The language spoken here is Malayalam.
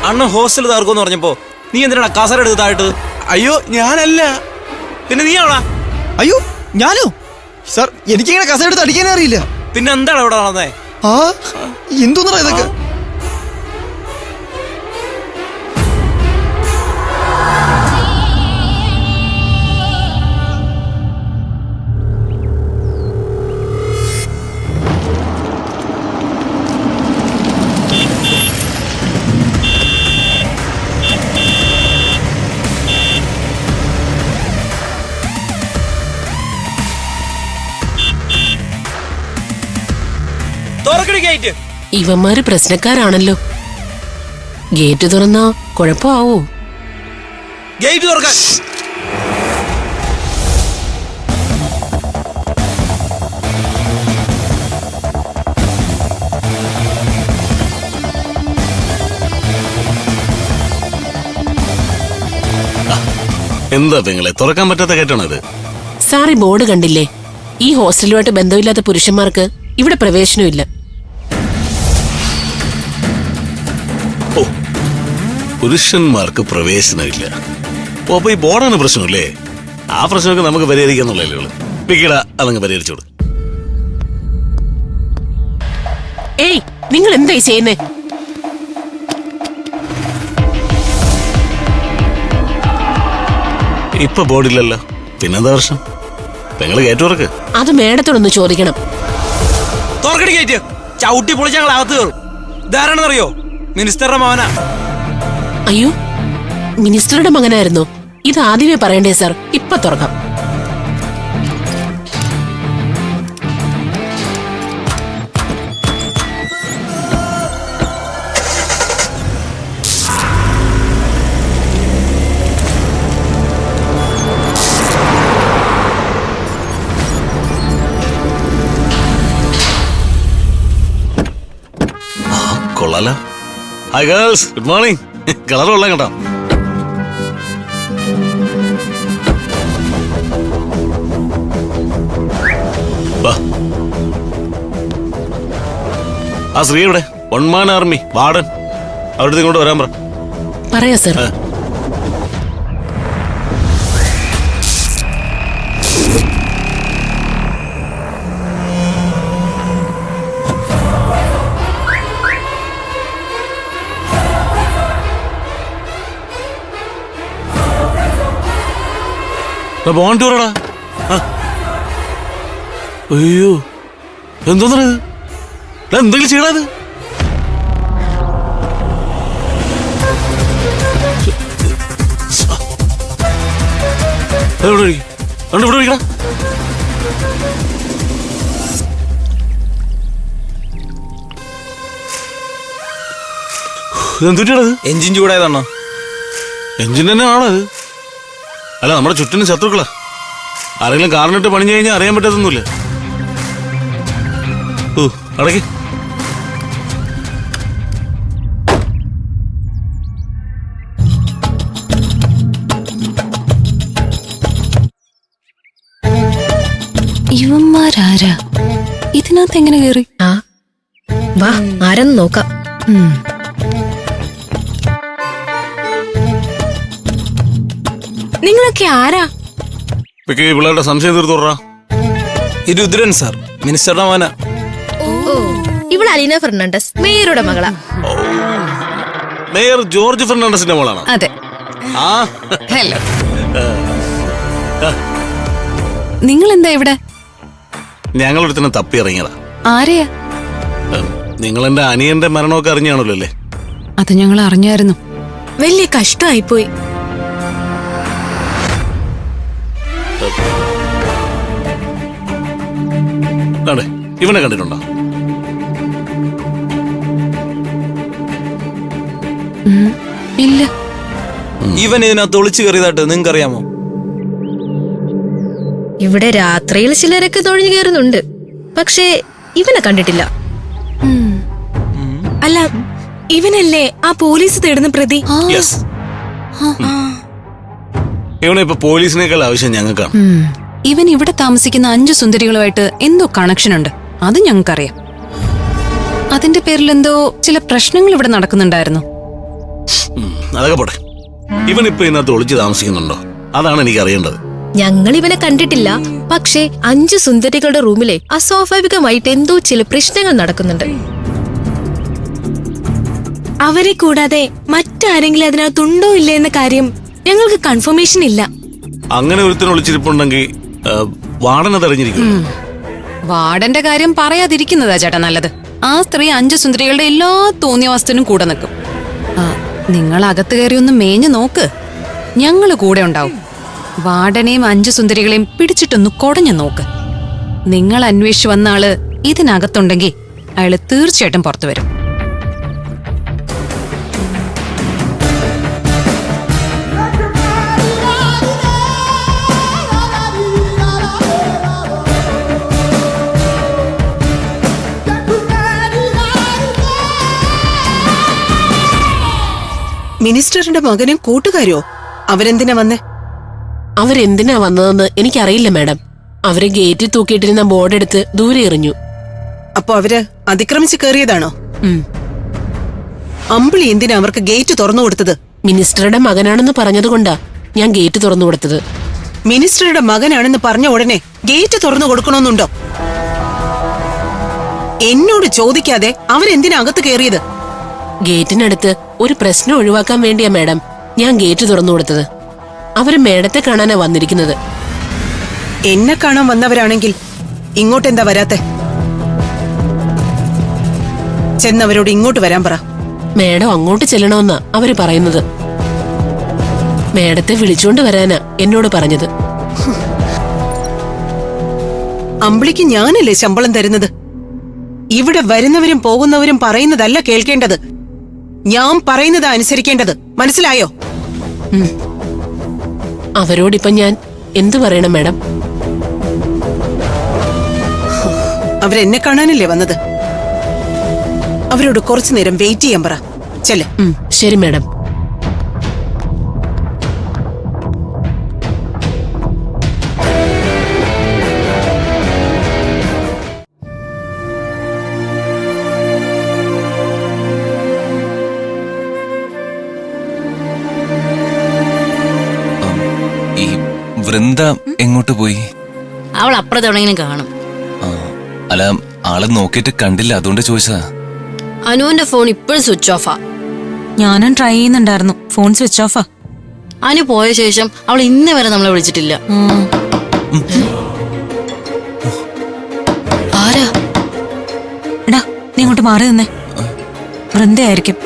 അണ്ണൻ ഹോസ്റ്റൽ താർക്കുമെന്ന് പറഞ്ഞപ്പോ നീ എന്തിനാ കസര എടുത്ത് താഴട്ട്? അയ്യോ ഞാനല്ല. പിന്നെ നീ ആണോ? അയ്യോ ഞാനോ സാർ? എനിക്കിങ്ങനെ കസയെടുത്ത് അടിക്കാനേ അറിയില്ല. പിന്നെ എന്താണ് ഇവിടെ നടന്നേ? ആ എന്തോന്നാ ഇതൊക്കെ? ഇവന്മാര് പ്രശ്നക്കാരാണല്ലോ. ഗേറ്റ് തുറന്നാ കുഴപ്പമാവോ? ഗേറ്റ് തുറക്കാൻ. എന്താ പെങ്ങളെ തുറക്കാൻ പറ്റാത്ത ഗേറ്റാണത്? സാറി ബോർഡ് കണ്ടില്ലേ? ഈ ഹോസ്റ്റലുമായിട്ട് ബന്ധമില്ലാത്ത പുരുഷന്മാർക്ക് ഇവിടെ പ്രവേശനമില്ല. പുരുഷന്മാർക്ക് പ്രവേശനമില്ല. അപ്പൊ ഈ ബോർഡാണ് പ്രശ്നമല്ലേ? ആ പ്രശ്നമൊക്കെ നമുക്ക് പരിഹരിക്കാന്നുള്ളൂ. വിക്കടാ അതങ്ങ് പരിഹരിച്ചോളൂ. ഏയ് നിങ്ങൾ എന്തായി ചെയ്യുന്നേ? ഇപ്പൊ ബോർഡില്ലല്ലോ, പിന്നെന്താ പ്രശ്നം? പെങ്ങള് ഗേറ്റ് തുറക്ക്. അത് മേഡത്തോടൊന്ന് ചോദിക്കണം. തുറക്കടി ഗേറ്റ്. ചവിട്ടി പൊളിച്ച് ഞങ്ങൾ അകത്ത് കയറും. ഇതാരാണെന്നറിയോ? മിനിസ്റ്ററുടെ മകനാ. അയ്യോ, മിനിസ്റ്ററുടെ മകനായിരുന്നോ? ഇത് ആദ്യമേ പറയണ്ടേ സാർ? ഇപ്പൊ തുറക്കാം. കൊള്ളാലോ. Hi girls, good morning. Colour കൊള്ളാം കേട്ടോ. ആ ശ്രീ ഇവിടെ വൺമാൻ ആർമി വാർഡൻ, അവിടുത്തെ ഇങ്ങോട്ട് വരാൻ പറ. പറയാ സാർ. ബോൺ ടൂറടാ. അയ്യോ എന്തോന്നത്? എന്തെങ്കിലും ചെയ്യണത്? ഇവിടെ വിളിക്കടാ. എന്തുട്ടാണത്? എഞ്ചിൻ ചൂടായതാണോ? എഞ്ചിൻ തന്നെ ആണത്. അല്ല, നമ്മുടെ ചുറ്റിനും ശത്രുക്കളാ. ആരെങ്കിലും കാറിനിട്ട് പണിഞ്ഞു കഴിഞ്ഞാൽ അറിയാൻ പറ്റത്തൊന്നുമില്ല. അടക്കി. ഇവന്മാരാരാ? ഇതിനകത്ത് എങ്ങനെ കേറി? ആ വാ, ആരെന്ന് നോക്കാം. നിങ്ങളൊക്കെ ആരാ? പിള്ളേരുടെ സംശയം തീർത്തോറാ. ഇത് രുദ്രൻ സാർ, മിനിസ്റ്ററുടെ മകനാ. ഇവൾ അലീന ഫെർണാണ്ടസ്, മേയറുടെ മകളാ. മേയർ ജോർജ് ഫെർണാണ്ടസിന്റെ മോളാണ്. അതെ. ആ ഹലോ. നിങ്ങൾ എന്താ ഇവിടെ? ഞങ്ങളൊരുത്തന്നെ തപ്പി ഇറങ്ങിയതാ. ആരെയാ? നിങ്ങൾ എന്റെ അനിയന്റെ മരണമൊക്കെ അറിഞ്ഞാണല്ലോ അല്ലേ? അത് ഞങ്ങൾ അറിഞ്ഞായിരുന്നു. വലിയ കഷ്ടമായിപ്പോയി. ഇവനെ കണ്ടിട്ടുണ്ടോ? ഇല്ല. ഇവൻ ഇതിനകത്ത് ഒളിച്ചു കയറിയതായിട്ട് നിങ്ങൾക്ക് അറിയാമോ? ഇവിടെ രാത്രിയിൽ ചിലരൊക്കെ തൊഴിഞ്ഞു കയറുന്നുണ്ട്, പക്ഷേ ഇവനെ കണ്ടിട്ടില്ല. അല്ല, ഇവനല്ലേ ആ പോലീസ് തേടുന്ന പ്രതി? ഇവനെ ഇപ്പൊ പോലീസിനേക്കാൾ ആവശ്യം ഞങ്ങൾക്കാണ്. ഇവൻ ഇവിടെ താമസിക്കുന്ന 5 സുന്ദരികളുമായിട്ട് എന്തോ കണക്ഷൻ ഉണ്ട്, അത് ഞങ്ങൾക്കറിയാം. അതിന്റെ പേരിൽ എന്തോ ചില പ്രശ്നങ്ങൾ ഇവിടെ നടക്കുന്നുണ്ടായിരുന്നു. അതൊക്കെ പോട്ടെ. ഇവനിപ്പോ ഇതിനകത്ത് ഒളിച്ച് താമസിക്കുന്നുണ്ടോ? അതാണ് എനിക്ക് അറിയേണ്ടത്. ഞങ്ങൾ ഇവനെ കണ്ടിട്ടില്ല. പക്ഷേ 5 സുന്ദരികളുടെ റൂമിലെ അസ്വാഭാവികമായിട്ട് എന്തോ ചില പ്രശ്നങ്ങൾ നടക്കുന്നുണ്ട്. അവരെ കൂടാതെ മറ്റാരെങ്കിലും അതിനകത്തുണ്ടോ ഇല്ലേ എന്ന കാര്യം ഞങ്ങൾക്ക് കൺഫർമേഷൻ ഇല്ല. അങ്ങനെ ഒരുത്തിന് ഒളിച്ചിരിപ്പുണ്ടെങ്കിൽ വാടന തെരഞ്ഞിരിക്കും. വാർഡന്റെ കാര്യം പറയാതിരിക്കുന്നതാ ചേട്ടാ നല്ലത്. ആ സ്ത്രീ 5 സുന്ദരികളുടെ എല്ലാ തോന്നിയ വസ്തുവിനും കൂടെ നിൽക്കും. നിങ്ങൾ അകത്ത് കയറി ഒന്ന് മേഞ്ഞു നോക്ക്, ഞങ്ങള് കൂടെ ഉണ്ടാവും. വാർഡനെയും 5 സുന്ദരികളെയും പിടിച്ചിട്ടൊന്ന് കൊടഞ്ഞു നോക്ക്. നിങ്ങൾ അന്വേഷിച്ചു വന്ന ആള് ഇതിനകത്തുണ്ടെങ്കിൽ അയാള് തീർച്ചയായിട്ടും പുറത്തു വരും. മിനിസ്റ്ററിന്റെ മകനും കൂട്ടുകാരോ? അവരെന്തിനാ വന്നേ? അവരെന്തിനാ വന്നതെന്ന് എനിക്കറിയില്ല മാഡം. അവര് ഗേറ്റിൽ തൂക്കിയിട്ടിരുന്ന ബോർഡ് എടുത്ത് ദൂരെ എറിഞ്ഞു. അപ്പൊ അവര് അതിക്രമിച്ച് കയറിയതാണോ? അമ്പിളി എന്തിനാ അവർക്ക് ഗേറ്റ് തുറന്നു കൊടുത്തത്? മിനിസ്റ്ററുടെ മകനാണെന്ന് പറഞ്ഞതുകൊണ്ടാ ഞാൻ ഗേറ്റ് തുറന്നു കൊടുത്തത്. മിനിസ്റ്ററുടെ മകനാണെന്ന് പറഞ്ഞ ഉടനെ ഗേറ്റ് തുറന്നു കൊടുക്കണമെന്നുണ്ടോ? എന്നോട് ചോദിക്കാതെ അവരെന്തിനാ അകത്ത് കയറിയത്? ഗേറ്റിനടുത്ത് ഒരു പ്രശ്നം ഒഴിവാക്കാൻ വേണ്ടിയാ മാഡം ഞാൻ ഗേറ്റ് തുറന്നു കൊടുത്തത്. അവര് മേഡത്തെ കാണാനാ വന്നിരിക്കുന്നത്. എന്നെ കാണാൻ വന്നവരാണെങ്കിൽ ഇങ്ങോട്ടെന്താ വരാത്തെ? ചെന്നവരോട് ഇങ്ങോട്ട് വരാൻ പറ. മേഡം അങ്ങോട്ട് ചെല്ലണമെന്നാ അവര് പറയുന്നത്. മേഡത്തെ വിളിച്ചുകൊണ്ട് വരാനാ എന്നോട് പറഞ്ഞത്. അമ്പിളിക്ക് ഞാനല്ലേ ശമ്പളം തരുന്നത്? ഇവിടെ വരുന്നവരും പോകുന്നവരും പറയുന്നതല്ല കേൾക്കേണ്ടത്, ഞാൻ പറയുന്നത് അനുസരിക്കേണ്ടത്. മനസ്സിലായോ? അവരോടിപ്പം ഞാൻ എന്തു പറയണം മാഡം? അവരെന്നെ കാണാനല്ലേ വന്നത്? അവരോട് കുറച്ചു നേരം വെയിറ്റ് ചെയ്യാൻ പറ. ചെല്ലേ. ശരി മാഡം. വൃന്ദ എങ്ങോട്ട് പോയി? അവൾ അപ്പുറത്ത് എവിടെയെങ്കിലും കാണും. അല്ല, ആളെ നോക്കിയിട്ട് കണ്ടില്ല, അതുകൊണ്ട് ചോദിച്ചതാ. അനുവിന്റെ ഫോൺ ഇപ്പോഴും സ്വിച്ച് ഓഫാ. ഞാനും ട്രൈ ചെയ്യുന്നുണ്ടായിരുന്നു, ഫോൺ സ്വിച്ച് ഓഫാ. അനു പോയ ശേഷം അവൾ ഇന്ന് വരെ നമ്മളെ വിളിച്ചിട്ടില്ല. ആരാ? എടാ, നീ ഇങ്ങോട്ട് മാറി നിന്നേ. വൃന്ദയായിരിക്കും.